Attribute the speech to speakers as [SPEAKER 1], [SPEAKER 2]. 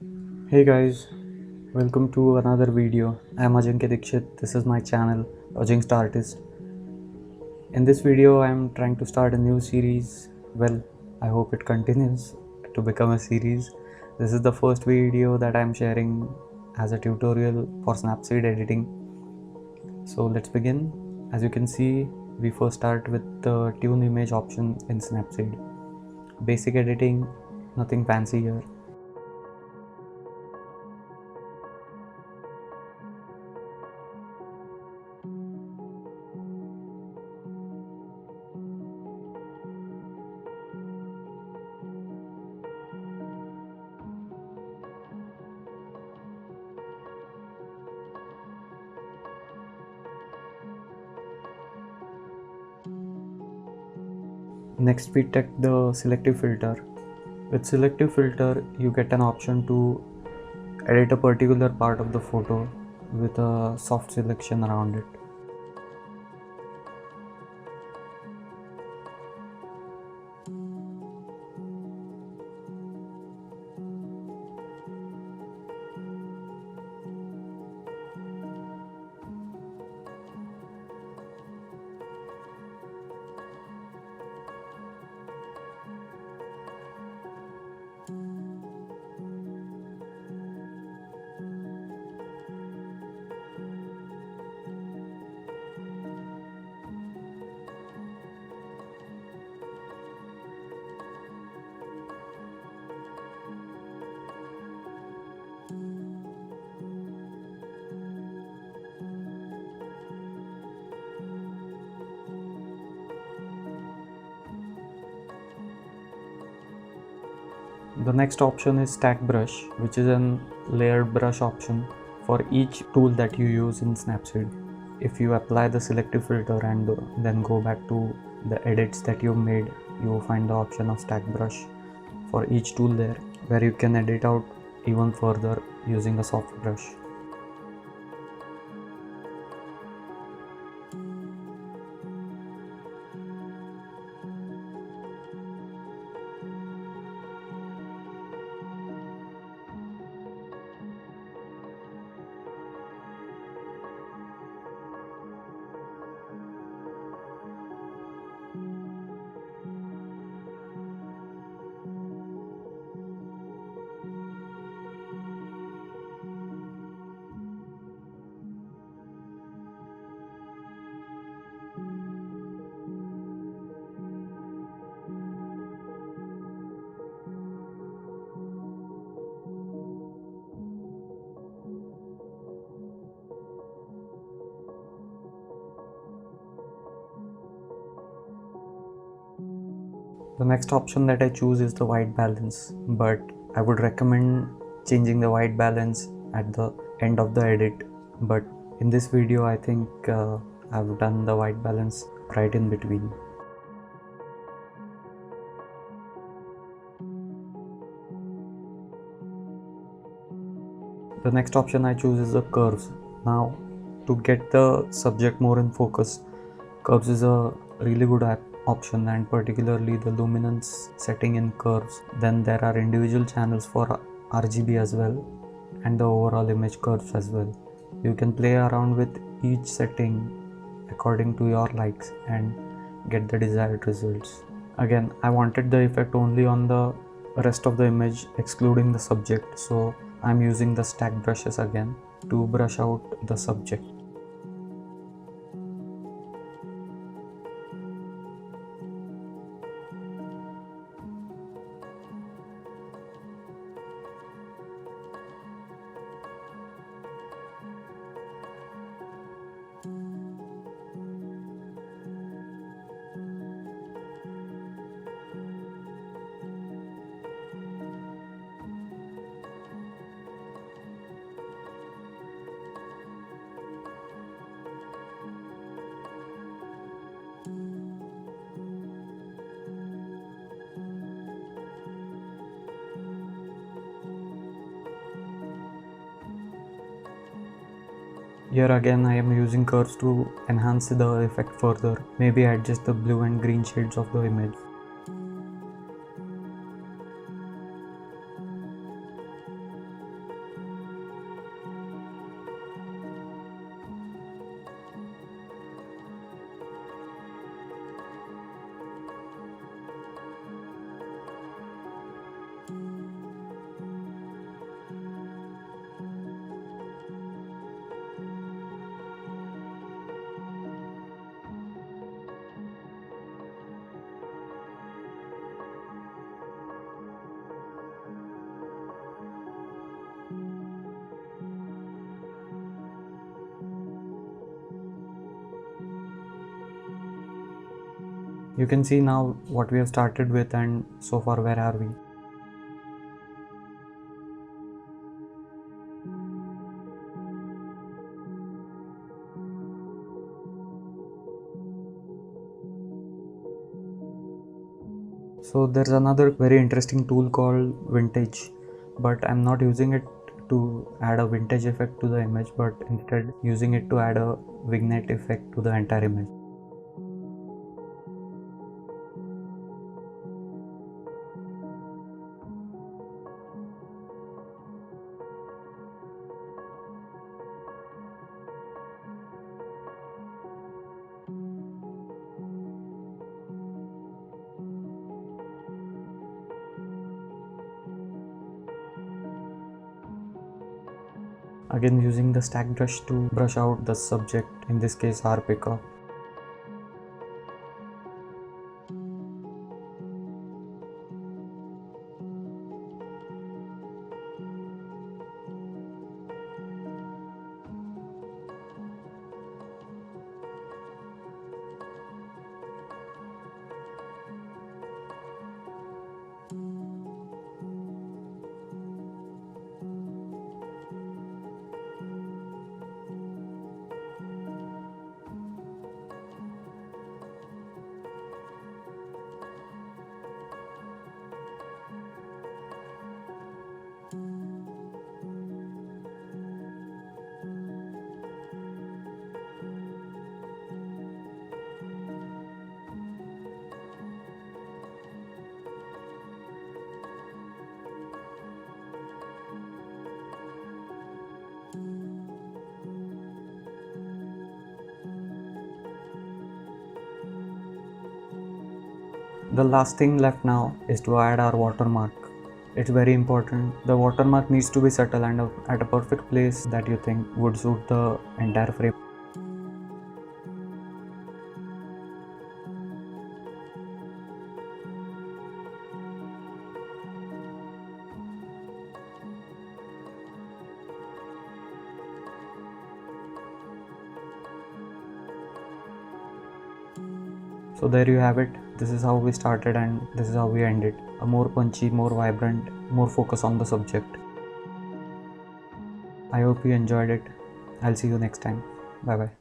[SPEAKER 1] Hey guys, welcome to another video. I am Ajinkya Dikshit. This is my channel, Ajinkst Artist. In this video, I am trying to start a new series. Well, I hope it continues to become a series. This is the first video that I am sharing as a tutorial for Snapseed editing. So let's begin. As you can see, we first start with the tune image option in Snapseed. Basic editing, nothing fancy here. Next we take the selective filter. With selective filter you get an option to edit a particular part of the photo with a soft selection around it. The next option is stack brush, which is a layered brush option for each tool that you use in Snapseed. If you apply the selective filter and then go back to the edits that you made, you will find the option of stack brush for each tool there, where you can edit out even further using a soft brush. The next option that I choose is the white balance, but I would recommend changing the white balance at the end of the edit. But in this video, I think I've done the white balance right in between. The next option I choose is the curves. Now, to get the subject more in focus, curves is a really good option, and particularly the luminance setting in curves. Then there are individual channels for RGB as well, and the overall image curves as well. You can play around with each setting according to your likes and get the desired results. Again, I wanted the effect only on the rest of the image excluding the subject, so I'm using the stack brushes again to brush out the subject. Here again I am using curves to enhance the effect further, maybe adjust the blue and green shades of the image. You can see now what we have started with, and so far where are we. So there's another very interesting tool called Vintage, but I'm not using it to add a vintage effect to the image, but instead using it to add a vignette effect to the entire image. Again, using the stack brush to brush out the subject, in this case our pickup. The last thing left now is to add our watermark. It's very important. The watermark needs to be subtle and at a perfect place that you think would suit the entire frame. So there you have it. This is how we started and this is how we ended. A more punchy, more vibrant, more focus on the subject. I hope you enjoyed it. I'll see you next time. Bye bye.